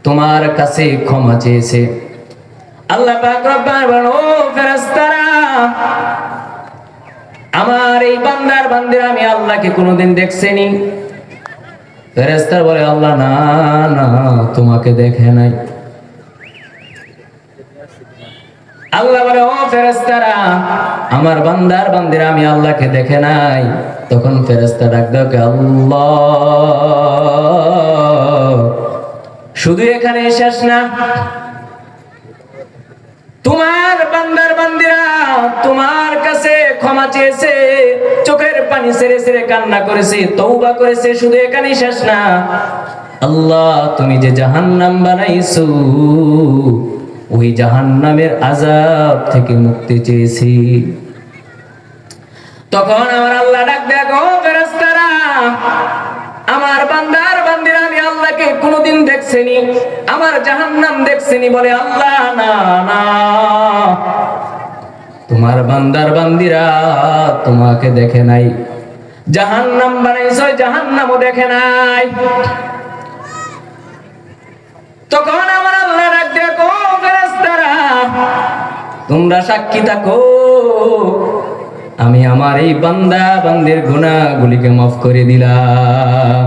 তোমার কাছে ক্ষমা চেয়েছে। আল্লাহ পাক রব্বানা বলেন, ও ফেরেশতারা, আমার এই বান্দার বান্দিরা আমি আল্লাহকে কোনোদিন দেখছেনি? ফেরেশতারা বলে, আল্লাহ না না, তোমাকে দেখে নাই। আল্লাহ বলে, ও ফেরেশতারা, আমার বান্দার বান্দিরা আমি আল্লাহকে দেখে নাই। তখন ফেরেশতা ডাক দেয়, আল্লাহ, শুধু এখানে শেষ না, তোমার বান্দার বান্দিরা তোমার কাছে ক্ষমা চেয়েছে, চোখের পানি ছেড়ে ছেড়ে কান্না করেছে, তওবা করেছে, শুধু এখানেই শেষ না। আল্লাহ, তুমি যে জাহান্নাম বানাইছো, ওই জাহান্নামের আযাব থেকে মুক্তি চেয়েছি। তখন আমার আল্লাহ ডাক দেয়, ও ফেরেশতারা, আমার বান্দার বান্দিরা আমি আল্লাহকে কোনোদিন দেখছেনি? আমার জাহান্নাম দেখছেনি? বলে, আল্লাহ না না, তোমার বান্দার বান্দিরা তোমাকে দেখে নাই, জাহান্নাম বানাইছো, জাহান্নামও দেখে নাই। তখন আমার আল্লাহ ডাক দেয়, ও ফেরেশতারা, তোমরা সাক্ষী থাকো, আমি আমার এই বান্দা বান্দির গুনাহগুলিকে মাফ করে দিলাম।